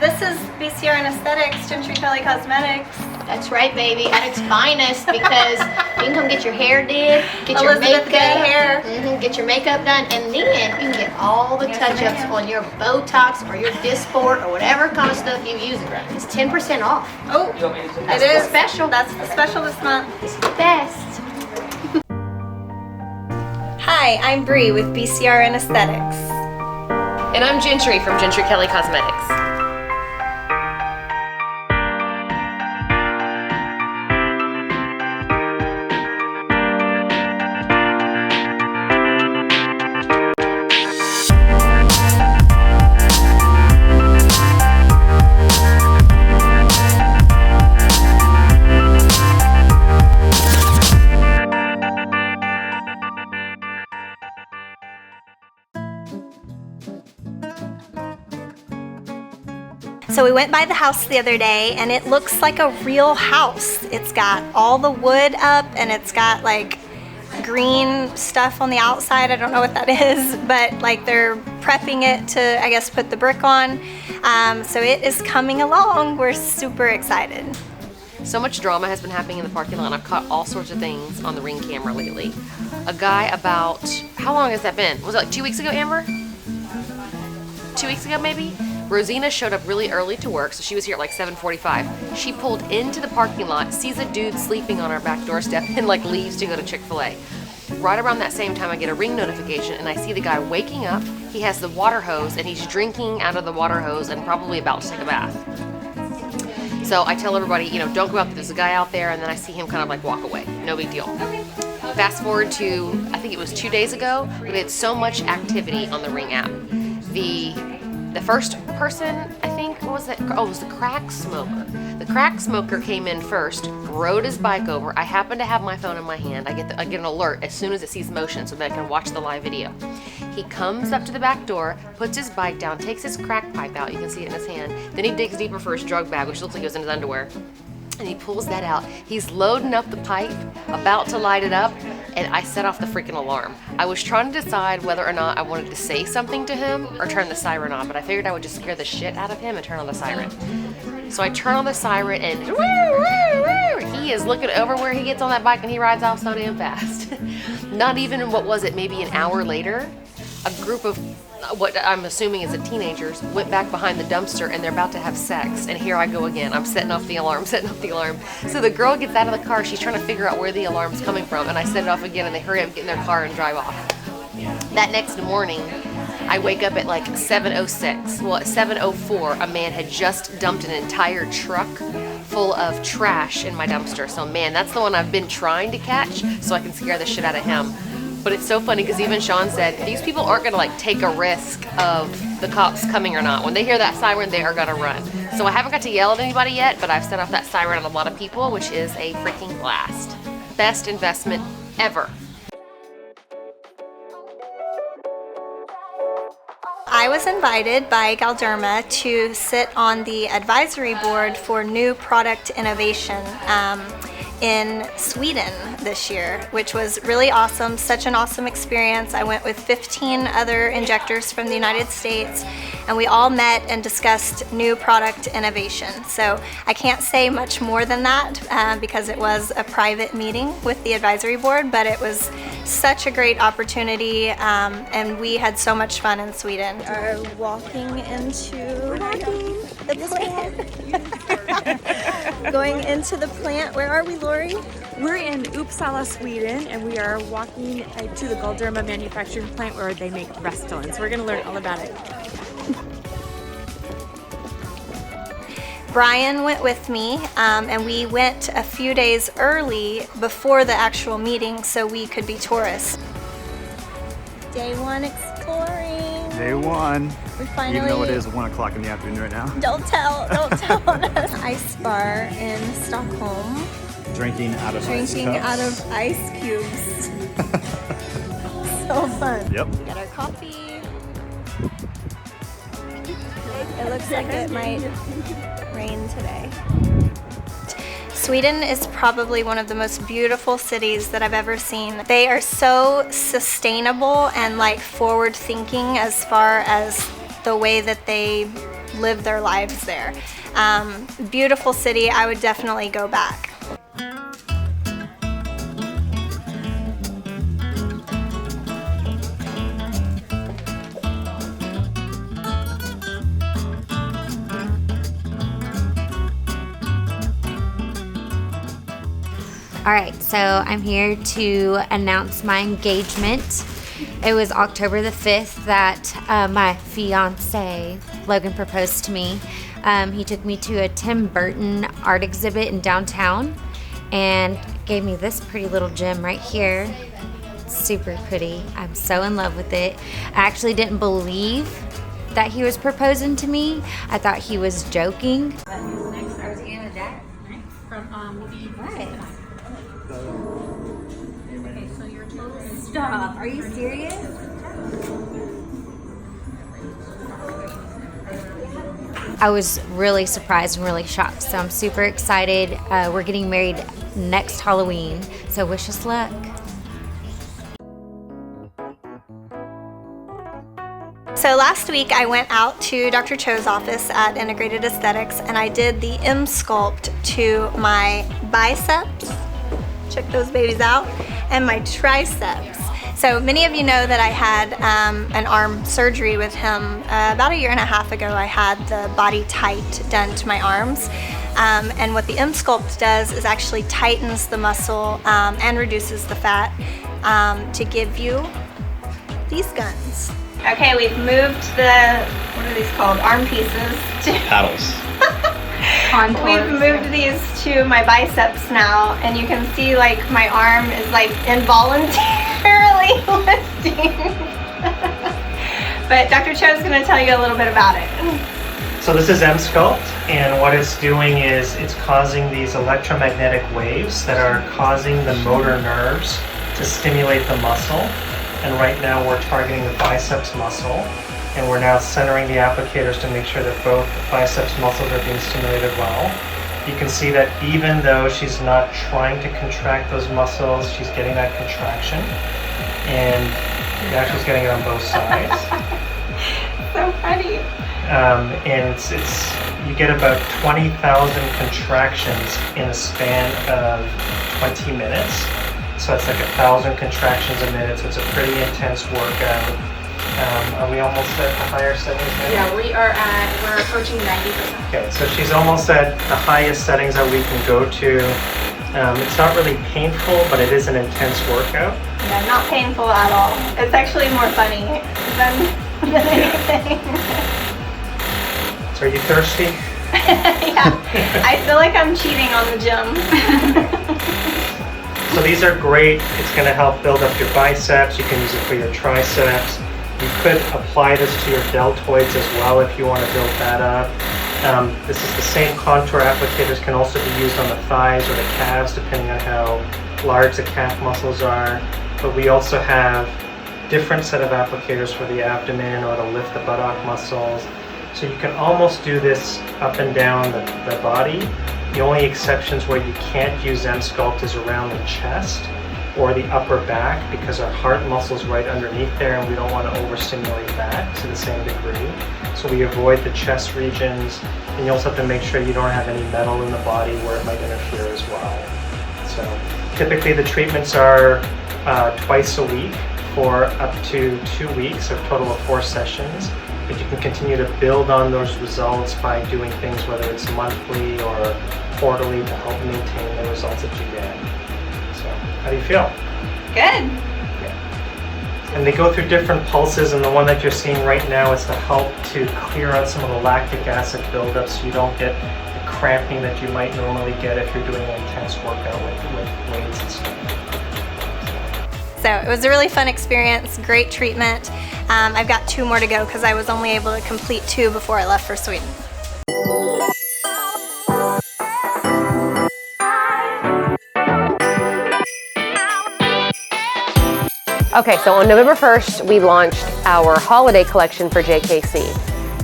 This is BCR and Aesthetics, Jentry Cosmetics. That's right, baby, at its finest, because you can come get your hair did, get your makeup, hair. Get your makeup done, and then you can get all the touch-ups on your Botox or your Dysport or whatever kind of stuff you use. It's 10% off. Oh, That's the special. That's the special this month. It's the best. Hi, I'm Bri with BCR and Aesthetics. And I'm Jentry from Jentry Cosmetics. So we went by the house the other day and it looks like a real house. It's got all the wood up and it's got like green stuff on the outside. I don't know what that is, but like they're prepping it to, I guess, put the brick on. So it is coming along. We're super excited. So much drama has been happening in the parking lot, and I've caught all sorts of things on the Ring camera lately. A guy about, how long has that been? Was it like 2 weeks ago, Amber? 2 weeks ago, maybe? Rosina showed up really early to work, so she was here at like 7:45. She pulled into the parking lot, sees a dude sleeping on our back doorstep, and like leaves to go to Chick-fil-A. Right around that same time, I get a Ring notification, and I see the guy waking up. He has the water hose, and he's drinking out of the water hose and probably about to take a bath. So I tell everybody, you know, don't go out there, there's a guy out there, and then I see him kind of like walk away. No big deal. Fast forward to, I think it was 2 days ago, we had so much activity on the Ring app. The first person, I think, what was it? Oh, it was the crack smoker. The crack smoker came in first, rode his bike over. I happen to have my phone in my hand. I get an alert as soon as it sees motion so that I can watch the live video. He comes up to the back door, puts his bike down, takes his crack pipe out. You can see it in his hand. Then he digs deeper for his drug bag, which looks like it was in his underwear. And he pulls that out. He's loading up the pipe, about to light it up, and I set off the freaking alarm. I was trying to decide whether or not I wanted to say something to him or turn the siren on, but I figured I would just scare the shit out of him and turn on the siren. So I turn on the siren and he is looking over where he gets on that bike and he rides off so damn fast. Not even, what was it, maybe an hour later, a group of what I'm assuming is teenagers went back behind the dumpster and they're about to have sex, and here I go again. I'm setting off the alarm. So the girl gets out of the car, she's trying to figure out where the alarm's coming from, and I set it off again and they hurry up, get in their car and drive off. That next morning, I wake up at like 7:06. Well, at 7:04, a man had just dumped an entire truck full of trash in my dumpster. So man, that's the one I've been trying to catch so I can scare the shit out of him. But it's so funny because even Sean said these people aren't gonna like take a risk of the cops coming or not. When they hear that siren, they are gonna run. So I haven't got to yell at anybody yet, but I've set off that siren on a lot of people, which is a freaking blast. Best investment ever. I was invited by Galderma to sit on the advisory board for new product innovation in Sweden this year, which was really awesome. Such an awesome experience. I went with 15 other injectors from the United States, and we all met and discussed new product innovation. So I can't say much more than that because it was a private meeting with the advisory board, but it was such a great opportunity, and we had so much fun in Sweden. We are walking into the plant. Going into the plant. Where are we, Lori? We're in Uppsala, Sweden, and we are walking to the Galderma manufacturing plant where they make Restylane. So we're going to learn all about it. Bryan went with me, and we went a few days early before the actual meeting so we could be tourists. Day one exploring. Day one. We finally, even though it is 1 o'clock in the afternoon right now. Don't tell us. Ice bar in Stockholm. Drinking out of ice cubes. So fun. Yep. Got our coffee. It looks like it might rain today. Sweden is probably one of the most beautiful cities that I've ever seen. They are so sustainable and like forward thinking as far as the way that they live their lives there. Beautiful city. I would definitely go back. All right, so I'm here to announce my engagement. It was October the 5th that my fiance, Logan, proposed to me. He took me to a Tim Burton art exhibit in downtown and gave me this pretty little gem right here. Super pretty. I'm so in love with it. I actually didn't believe that he was proposing to me. I thought he was joking. Next, I was getting a jacket from what? Okay, so your total stop. Are you serious? I was really surprised and really shocked, so I'm super excited. We're getting married next Halloween, so wish us luck. So last week I went out to Dr. Cho's office at Integrated Aesthetics and I did the EmSculpt to my biceps, check those babies out, and my triceps. So many of you know that I had an arm surgery with him about 1.5 years ago. I had the body tight done to my arms. And what the EmSculpt does is actually tightens the muscle and reduces the fat to give you these guns. Okay, we've moved the, what are these called, arm pieces to Paddles. We've moved these to my biceps now, and you can see like my arm is like involuntarily lifting. But Dr. Cho is going to tell you a little bit about it. So this is EmSculpt, and what it's doing is it's causing these electromagnetic waves that are causing the motor nerves to stimulate the muscle. And right now we're targeting the biceps muscle, and we're now centering the applicators to make sure that both biceps muscles are being stimulated well. You can see that even though she's not trying to contract those muscles, she's getting that contraction, and she's getting it on both sides. So funny. And it's you get about 20,000 contractions in a span of 20 minutes. So it's like 1,000 contractions a minute, so it's a pretty intense workout. Are we almost at the higher settings now? Yeah, we're approaching 90%. Okay, so she's almost at the highest settings that we can go to. It's not really painful, but it is an intense workout. Yeah, not painful at all. It's actually more funny than anything. So are you thirsty? Yeah, I feel like I'm cheating on the gym. So these are great. It's going to help build up your biceps. You can use it for your triceps. You could apply this to your deltoids as well if you want to build that up. This is the same contour applicators, can also be used on the thighs or the calves depending on how large the calf muscles are. But we also have different set of applicators for the abdomen or to lift the buttock muscles. So you can almost do this up and down the body. The only exceptions where you can't use EmSculpt is around the chest or the upper back, because our heart muscle is right underneath there and we don't want to overstimulate that to the same degree. So we avoid the chest regions, and you also have to make sure you don't have any metal in the body where it might interfere as well. So typically the treatments are twice a week for up to 2 weeks, a total of 4 sessions. But you can continue to build on those results by doing things, whether it's monthly or quarterly, to help maintain the results that you get. So, how do you feel? Good. Yeah. And they go through different pulses, and the one that you're seeing right now is to help to clear out some of the lactic acid buildup so you don't get the cramping that you might normally get if you're doing an intense workout with weights and stuff. So it was a really fun experience, great treatment. I've got 2 more to go because I was only able to complete 2 before I left for Sweden. Okay, so on November 1st, we launched our holiday collection for JKC.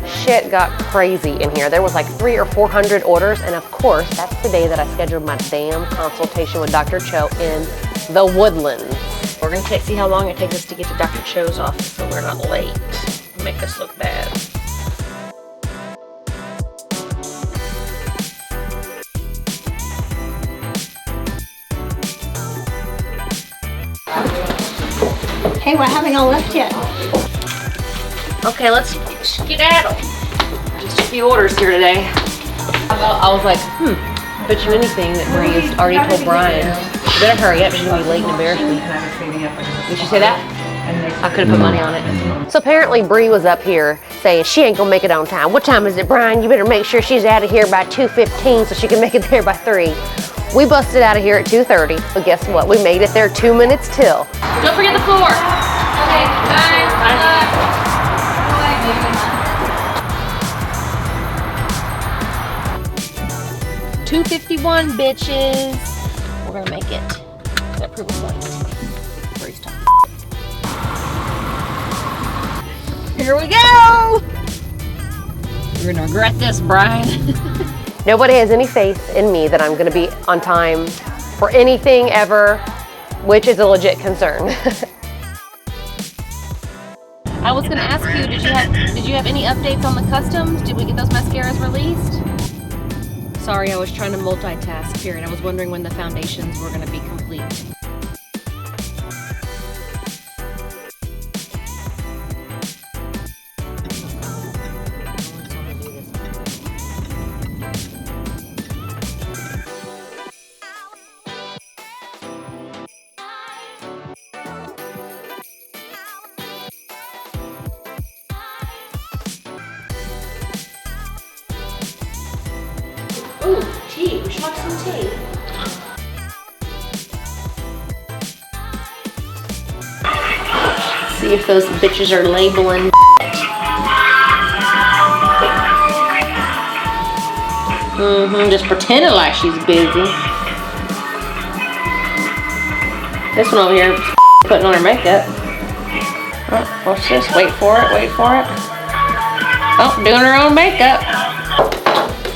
Shit got crazy in here. There was like 300 or 400 orders, and of course, that's the day that I scheduled my damn consultation with Dr. Cho in the Woodlands. We're gonna see how long it takes us to get to Dr. Cho's office so we're not late. Make us look bad. Hey, what haven't all left yet? Okay, let's skedaddle. Just a few orders here today. I was like, bet you anything that Bri has already told Bryan. You better hurry up, she's gonna be late and embarrass me. Did she say that? I could have put money on it. So apparently Bri was up here saying she ain't gonna make it on time. What time is it, Bryan? You better make sure she's out of here by 2:15 so she can make it there by 3. We busted out of here at 2:30, but guess what? We made it there 2 minutes till. Don't forget the floor. Okay, bye. Bye. 2:51, bitches. We're gonna make it. That proof of light. Bri's talking. Here we go. You're gonna regret this, Bryan. Nobody has any faith in me that I'm gonna be on time for anything ever, which is a legit concern. I was gonna ask you, did you have any updates on the customs? Did we get those mascaras released? Sorry, I was trying to multitask here, and I was wondering when the foundations were gonna be complete. Ooh, tea. We should have some tea. See if those bitches are labeling. Just pretending like she's busy. This one over here putting on her makeup. Oh, what's this? Wait for it, wait for it. Oh, doing her own makeup.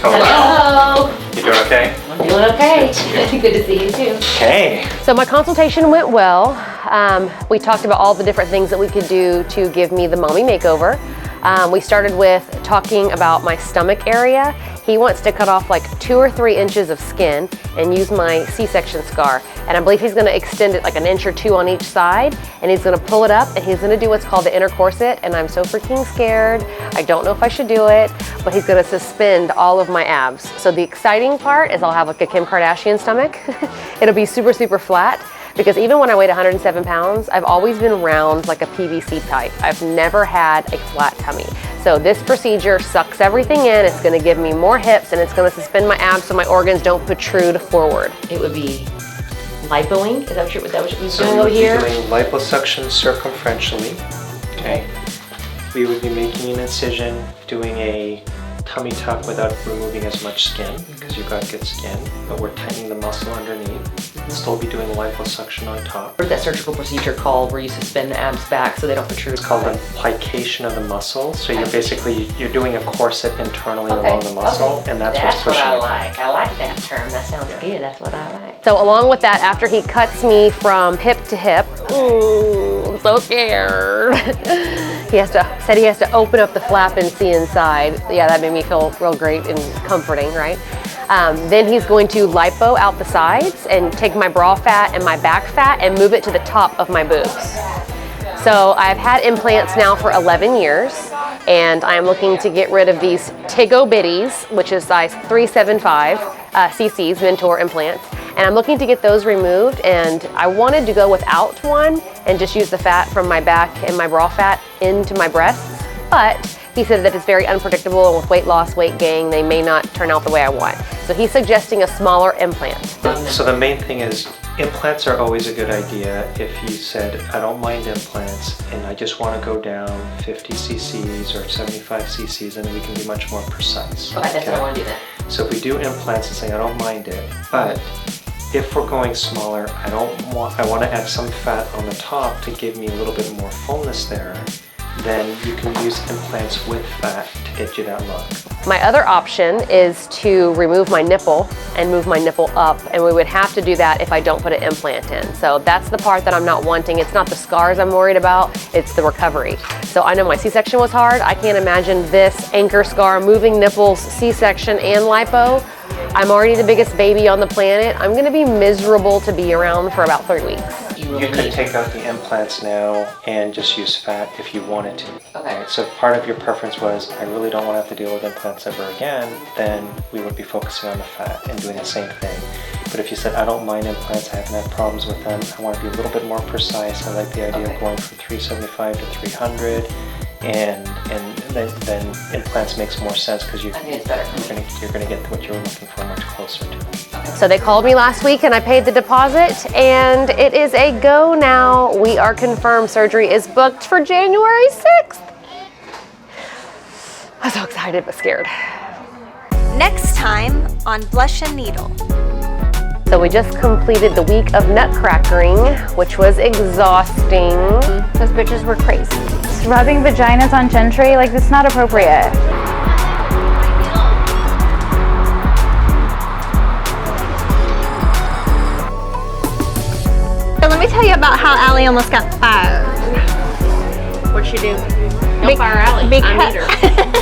Hello. You doing okay? I'm doing okay. Good to see you too. Okay. So my consultation went well. We talked about all the different things that we could do to give me the mommy makeover. We started with talking about my stomach area. He wants to cut off like 2 or 3 inches of skin and use my C-section scar. And I believe he's gonna extend it like 1 or 2 inches on each side, and he's gonna pull it up and he's gonna do what's called the inner corset, and I'm so freaking scared. I don't know if I should do it, but he's gonna suspend all of my abs. So the exciting part is I'll have like a Kim Kardashian stomach. It'll be super, super flat. Because even when I weighed 107 pounds, I've always been round like a PVC pipe. I've never had a flat tummy. So this procedure sucks everything in. It's gonna give me more hips and it's gonna suspend my abs so my organs don't protrude forward. It would be lipoing? Is that what you're doing over here? So we would be doing liposuction circumferentially, okay? We would be making an incision, doing a tummy tuck without removing as much skin because you've got good skin, but we're tightening the muscle underneath. We'll still be doing liposuction on top. What is that surgical procedure called where you suspend the abs back so they don't protrude? It's called the plication of the muscle. So you're doing a corset internally along the muscle, and that's what's pushing it. I like that term. That sounds good. That's what I like. So along with that, after he cuts me from hip to hip, I'm so scared. He said he has to open up the flap and see inside. Yeah, that made me feel real great and comforting, right? Then he's going to lipo out the sides and take my bra fat and my back fat and move it to the top of my boobs. So I've had implants now for 11 years, and I'm looking to get rid of these Tigo Bitties, which is size 375 cc's Mentor implants. And I'm looking to get those removed, and I wanted to go without one and just use the fat from my back and my bra fat into my breasts. But he said that it's very unpredictable, and with weight loss, weight gain, they may not turn out the way I want. So he's suggesting a smaller implant. So the main thing is, implants are always a good idea if you said, I don't mind implants and I just want to go down 50 cc's or 75 cc's, and then we can be much more precise. Okay, that's how I want to do that. So if we do implants and saying, I don't mind it, but if we're going smaller, I want to add some fat on the top to give me a little bit more fullness there, then you can use implants with fat to get you that look. My other option is to remove my nipple and move my nipple up, and we would have to do that if I don't put an implant in. So that's the part that I'm not wanting. It's not the scars I'm worried about, it's the recovery. So I know my C-section was hard. I can't imagine this anchor scar, moving nipples, C-section, and lipo. I'm already the biggest baby on the planet. I'm gonna be miserable to be around for about 3 weeks. will You we could need? take out the implants now and just use fat if you wanted to. Okay. Right? So if part of your preference was, I really don't want to have to deal with implants ever again, then we would be focusing on the fat and doing the same thing. But if you said, I don't mind implants, I haven't had problems with them, I want to be a little bit more precise, I like the idea of going from 375 to 300, and then implants makes more sense because you're going to get what you're looking for much closer to. So they called me last week and I paid the deposit and it is a go now. We are confirmed. Surgery is booked for January 6th. I'm so excited but scared. Next time on Blush and Needle. So we just completed the week of nutcrackering, which was exhausting. Those bitches were crazy. Rubbing vaginas on Jentry, like, that's not appropriate. So let me tell you about how Allie almost got fired. What'd she do? Don't fire Allie. I need her.